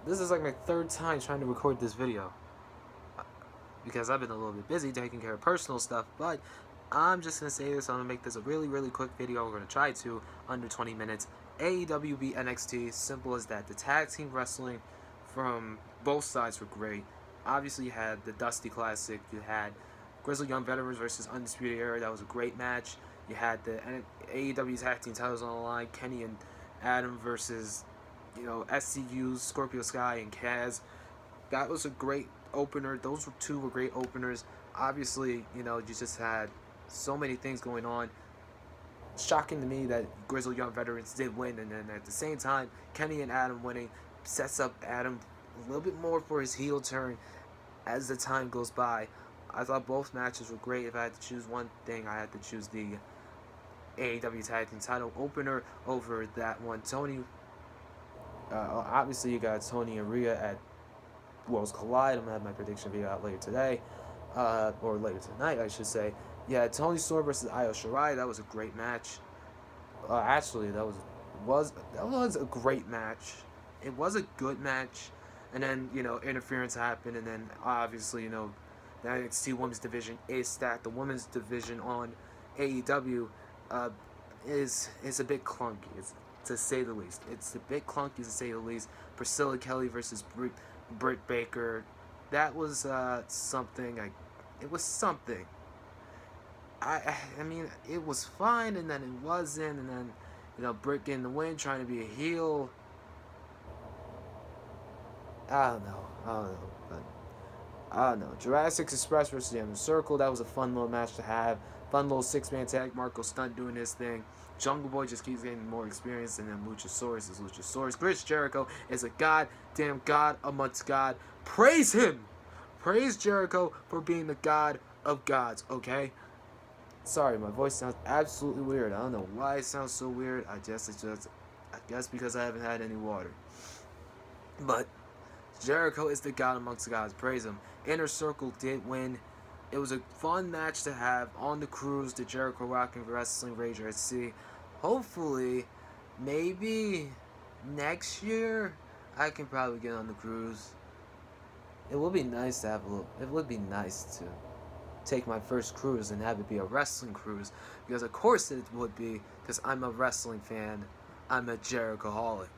This is like my third time trying to record this video because I've been a little bit busy taking care of personal stuff, but I'm just going to say this. I'm going to make this a really, really quick video. We're going to try to, under 20 minutes. AEW beat NXT, simple as that. The tag team wrestling from both sides were great. Obviously, you had the Dusty Classic. You had Grizzled Young Veterans versus Undisputed Era. That was a great match. You had the AEW tag team titles on the line. Kenny and Adam versus, SCU, Scorpio Sky, and Kaz. That was a great opener. Those two were great openers. Obviously, you just had so many things going on. Shocking to me that Grizzled Young Veterans did win, and then at the same time, Kenny and Adam winning sets up Adam a little bit more for his heel turn as the time goes by. I thought both matches were great. If I had to choose one thing, I had to choose the AEW Tag Team title opener over that one. Obviously you got Tony and Rhea at Worlds Collide. I'm going to have my prediction video out later today, or later tonight, I should say. Yeah, Tony Storm versus Io Shirai. That was a great match. Actually, that was a great match. It was a good match, and then interference happened, and then obviously the NXT Women's Division is stacked. The Women's Division on AEW is a bit clunky, to say the least. It's a bit clunky, to say the least. Priscilla Kelly versus Britt Baker. That was something. It was something. I mean, it was fine, and then it wasn't, and then Britt getting the win, trying to be a heel. I don't know, but I don't know. Jurassic Express versus the Inner Circle. That was a fun little match to have. Fun little six-man tag. Marco Stunt doing his thing. Jungle Boy just keeps getting more experience, and then Luchasaurus is Luchasaurus. Chris Jericho is a goddamn god amongst God. Praise him! Praise Jericho for being the god of gods, okay? Sorry, my voice sounds absolutely weird. I don't know why it sounds so weird. I guess because I haven't had any water. But Jericho is the god amongst gods. Praise him. Inner Circle did win. It was a fun match to have on the cruise to Jericho Rock and Wrestling Rager at Sea. Hopefully, maybe next year, I can probably get on the cruise. It would be nice to have it would be nice to take my first cruise and have it be a wrestling cruise, because of course it would be, because I'm a wrestling fan. I'm a Jerichoholic.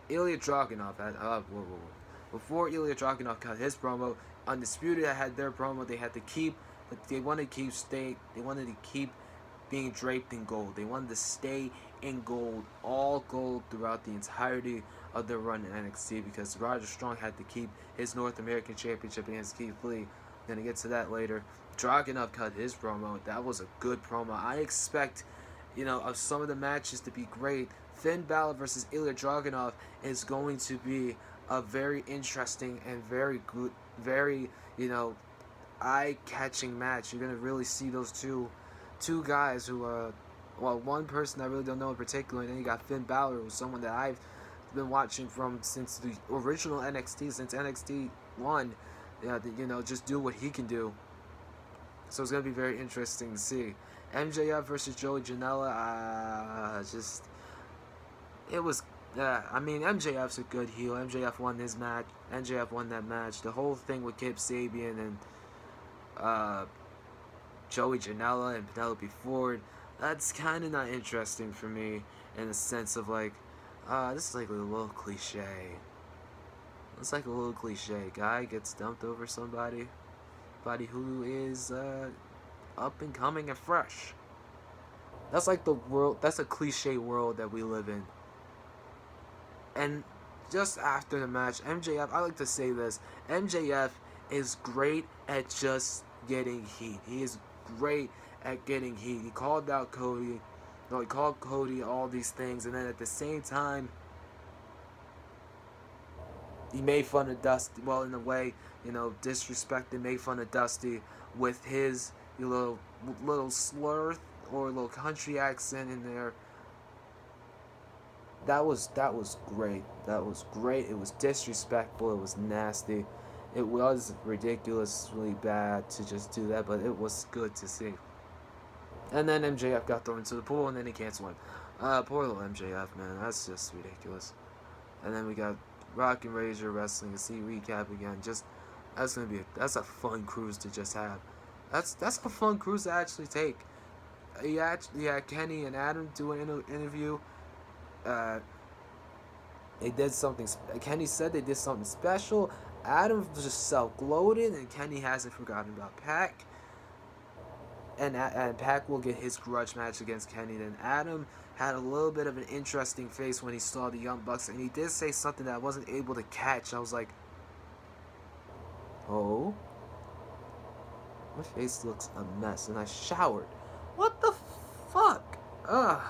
Ilya Dragunov had before Ilya Dragunov cut his promo, Undisputed had their promo. They had to keep, but they wanted to keep being draped in gold. They wanted to stay in gold, all gold throughout the entirety of their run in NXT, because Roger Strong had to keep his North American Championship against Keith Lee. Gonna get to that later. Dragunov cut his promo. That was a good promo. I expect, of some of the matches to be great. Finn Balor versus Ilya Dragunov is going to be a very interesting and very good, very, eye-catching match. You're gonna really see those two guys who are, one person I really don't know in particular, and then you got Finn Balor, who's someone that I've been watching from since the original NXT, since NXT 1. Yeah, just do what he can do. So it's gonna be very interesting to see. MJF versus Joey Janela. MJF's a good heel. MJF won his match. MJF won that match. The whole thing with Kip Sabian and Joey Janela and Penelope Ford, that's kind of not interesting for me, in the sense of this is like a little cliche. It's like a little cliche. Guy gets dumped over somebody who is up and coming and fresh. That's like the world. That's a cliche world that we live in. And just after the match, MJF, I like to say this, MJF is great at just getting heat. He is great at getting heat. He called out Cody. He called Cody all these things, and then at the same time, he made fun of Dusty. Well, in a way, disrespected, made fun of Dusty with his little slur or little country accent in there. That was great. That was great. It was disrespectful. It was nasty. It was ridiculously bad to just do that, but it was good to see. And then MJF got thrown into the pool, and then he canceled him. Poor little MJF, man. That's just ridiculous. And then we got Rock and Razor Wrestling and see recap again. Just that's a fun cruise to just have. That's a fun cruise to actually take. Yeah, Kenny and Adam do an interview. Uh, they did something. Kenny said they did something special. Adam just self-gloated, and Kenny hasn't forgotten about Pac. And Pac will get his grudge match against Kenny. Then Adam had a little bit of an interesting face when he saw the Young Bucks, and he did say something that I wasn't able to catch. I was like, oh, my face looks a mess, and I showered. What the fuck? Ugh.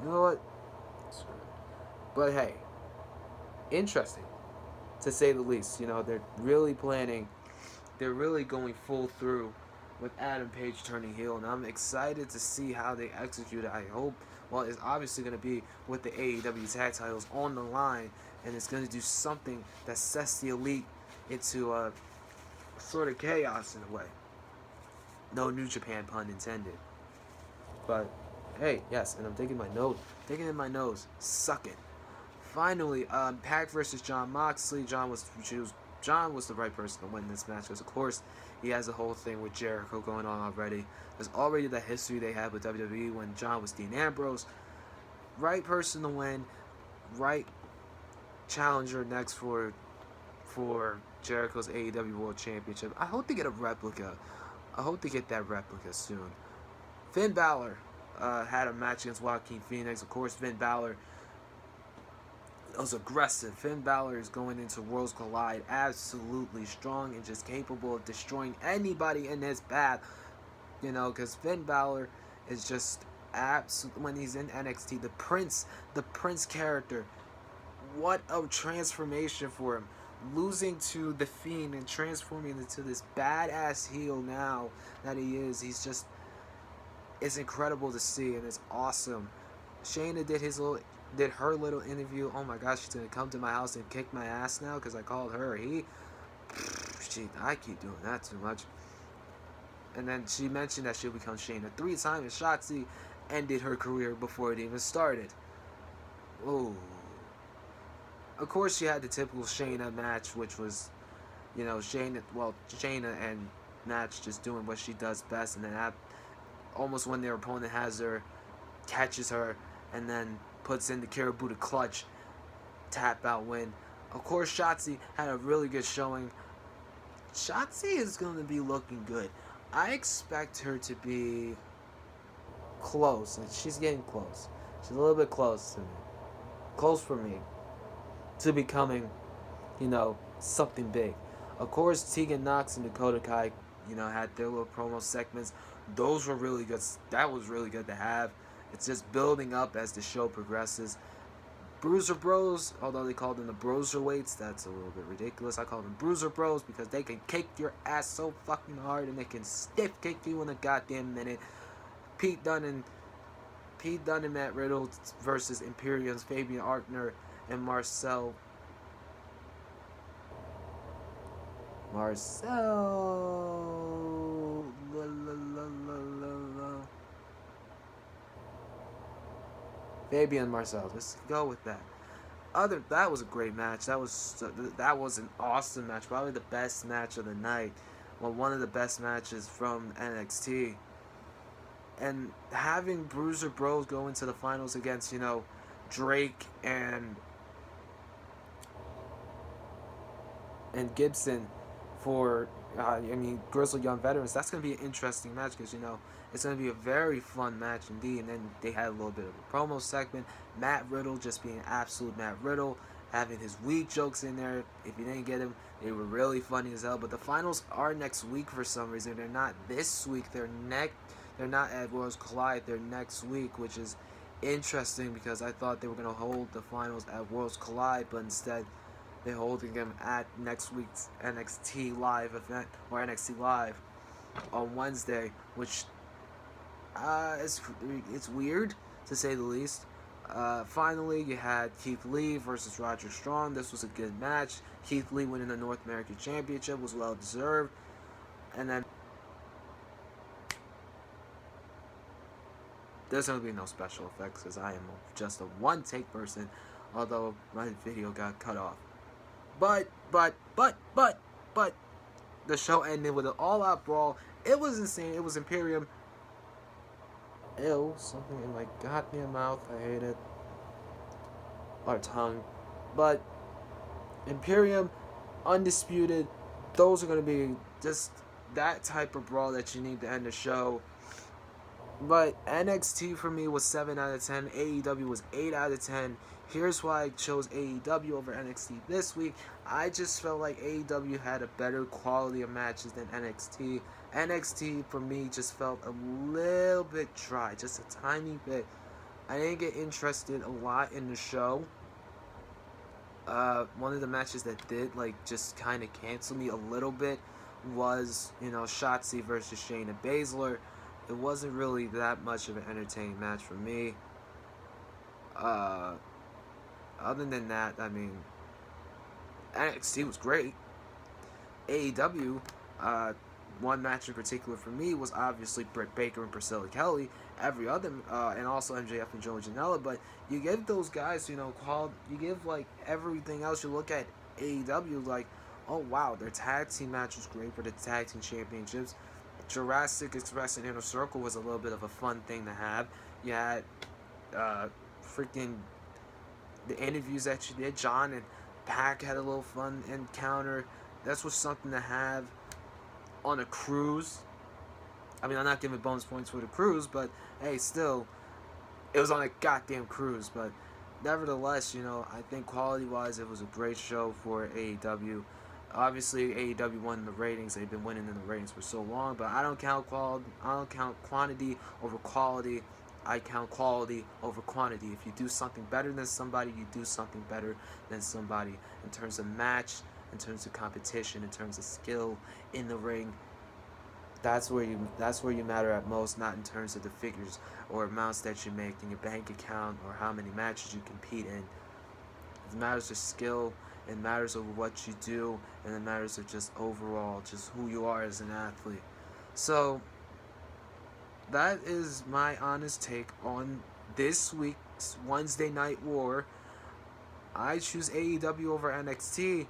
You know what? But hey, interesting, to say the least. You know, they're really planning, they're really going full through with Adam Page turning heel, and I'm excited to see how they execute it. I hope, well, it's obviously going to be with the AEW tag titles on the line, and it's going to do something that sets the Elite into a sort of chaos in a way. No New Japan pun intended. But, hey, yes, and I'm digging in my nose, suck it. Finally, Pac versus Jon Moxley. John was the right person to win this match because, of course, he has the whole thing with Jericho going on already. There's already the history they had with WWE when John was Dean Ambrose. Right person to win. Right challenger next for Jericho's AEW World Championship. I hope they get a replica. I hope they get that replica soon. Finn Balor had a match against Joaquin Phoenix. Of course, Finn Balor was aggressive. Finn Balor is going into Worlds Collide absolutely strong and just capable of destroying anybody in his path. You know, because Finn Balor is just absolute. When he's in NXT, the Prince character, what a transformation for him. Losing to The Fiend and transforming into this badass heel now that he is. He's just, it's incredible to see, and it's awesome. Shayna did her little interview. Oh my gosh, she's gonna come to my house and kick my ass now because I called her a he. I keep doing that too much. And then she mentioned that she'll become Shayna 3 times, and Shotzi ended her career before it even started. Ooh. Of course, she had the typical Shayna match, which was, you know, Shayna and Natch just doing what she does best, and then almost when their opponent has her, catches her, and then puts in the Kiributa clutch, tap out win. Of course, Shotzi had a really good showing. Shotzi is going to be looking good. I expect her to be close, and she's getting close. She's a little bit close to me. Close for me to becoming, you know, something big. Of course, Tegan Nox and Dakota Kai, you know, had their little promo segments. Those were really good. That was really good to have. It's just building up as the show progresses. Bruiser Bros, although they call them the Broserweights, that's a little bit ridiculous. I call them Bruiser Bros because they can kick your ass so fucking hard and they can stiff kick you in a goddamn minute. Pete Dunne and Matt Riddle versus Imperium's Fabian Aichner and Marcel. Fabian Marcel. Let's go with that. That was a great match. That was an awesome match. Probably the best match of the night. Well, one of the best matches from NXT. And having Bruiser Bros go into the finals against, you know, Drake and Gibson for, Grizzled Young Veterans, that's going to be an interesting match because, you know, it's going to be a very fun match indeed. And then they had a little bit of a promo segment. Matt Riddle just being absolute Matt Riddle, having his weak jokes in there. If you didn't get them, they were really funny as hell. But the finals are next week for some reason. They're not this week. They're not at Worlds Collide. They're next week, which is interesting because I thought they were going to hold the finals at Worlds Collide, but instead they're holding them at next week's NXT Live event, or NXT Live on Wednesday, which it's weird to say the least. Finally, you had Keith Lee versus Roderick Strong. This was a good match. Keith Lee winning the North American Championship was well deserved. And then there's going to be no special effects because I am just a one-take person, although my video got cut off. But the show ended with an all-out brawl. It was insane. It was Imperium. Ew, something in my goddamn mouth. I hate it. Our tongue. But Imperium, Undisputed, those are going to be just that type of brawl that you need to end the show. But NXT for me was 7 out of 10. AEW was 8 out of 10. Here's why I chose AEW over NXT this week. I just felt like AEW had a better quality of matches than NXT. NXT for me just felt a little bit dry, just a tiny bit. I didn't get interested a lot in the show. One of the matches that did just kind of cancel me a little bit was Shotzi versus Shayna Baszler. It wasn't really that much of an entertaining match for me. Other than that, I mean, NXT was great. AEW, one match in particular for me was obviously Britt Baker and Priscilla Kelly. Every other, and also MJF and Joey Janela. But you give those guys, you give everything else. You look at AEW, oh wow, their tag team match was great for the tag team championships. Jurassic Express and Inner Circle was a little bit of a fun thing to have. You had freaking the interviews that you did. John and Pac had a little fun encounter. That's was something to have on a cruise. I mean, I'm not giving bonus points for the cruise, but hey, still, it was on a goddamn cruise. But nevertheless, I think quality-wise, it was a great show for AEW. Obviously, AEW won the ratings. They've been winning in the ratings for so long, but I don't count quantity over quality. I count quality over quantity. If you do something better than somebody, you do something better than somebody in terms of match, in terms of competition, in terms of skill in the ring. That's where you matter at most, not in terms of the figures or amounts that you make in your bank account or how many matches you compete in. It matters of skill, it matters of what you do, and it matters of just overall, just who you are as an athlete. So that is my honest take on this week's Wednesday Night War. I choose AEW over NXT.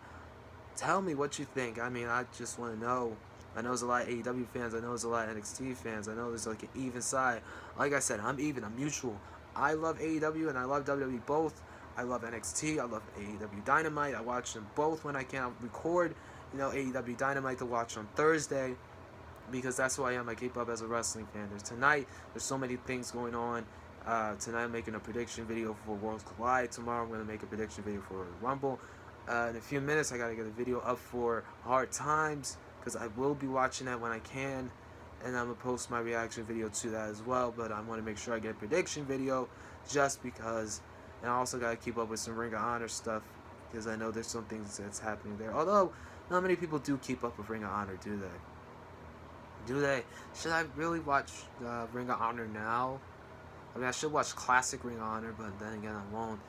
Tell me what you think. I mean, I just want to know. I know there's a lot of AEW fans. I know there's a lot of NXT fans. I know there's an even side. Like I said, I'm even. I'm mutual. I love AEW and I love WWE both. I love NXT. I love AEW Dynamite. I watch them both when I can. record, AEW Dynamite to watch on Thursday because that's who I am. I keep up as a wrestling fan. There's so many things going on. Tonight I'm making a prediction video for Worlds Collide. Tomorrow I'm going to make a prediction video for Rumble. In a few minutes I got to get a video up for Hard Times because I will be watching that when I can. And I'm going to post my reaction video to that as well. But I want to make sure I get a prediction video just because. And I also got to keep up with some Ring of Honor stuff because I know there's some things that's happening there. Although, not many people do keep up with Ring of Honor, do they? Do they? Should I really watch Ring of Honor now? I mean, I should watch classic Ring of Honor, but then again, I won't.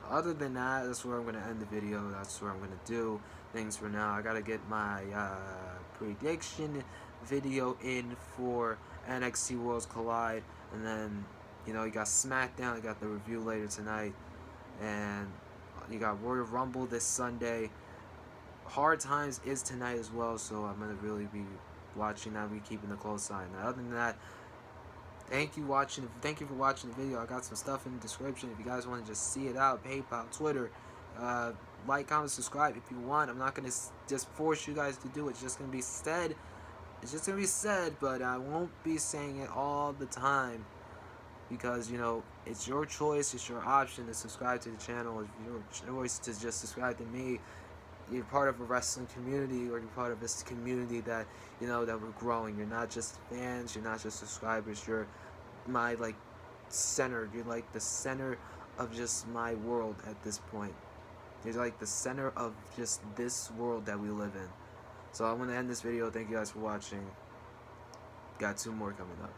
Other than that, that's where I'm going to end the video. That's where I'm going to do things for now. I got to get my prediction video in for NXT Worlds Collide. And then, you got SmackDown. You got the review later tonight. And you got Royal Rumble this Sunday. Hard Times is tonight as well, so I'm going to really be watching that. Be keeping a close eye. Now, other than that, thank you for watching the video. I got some stuff in the description if you guys want to just see it out. PayPal, Twitter, like, comment, subscribe if you want. I'm not going to just force you guys to do it. It's just going to be said. But I won't be saying it all the time because, it's your choice. It's your option to subscribe to the channel. It's your choice to just subscribe to me. You're part of a wrestling community, or you're part of this community that, that we're growing. You're not just fans. You're not just subscribers. You're my, center. You're, the center of just my world at this point. You're, the center of just this world that we live in. So I'm going to end this video. Thank you guys for watching. Got 2 more coming up.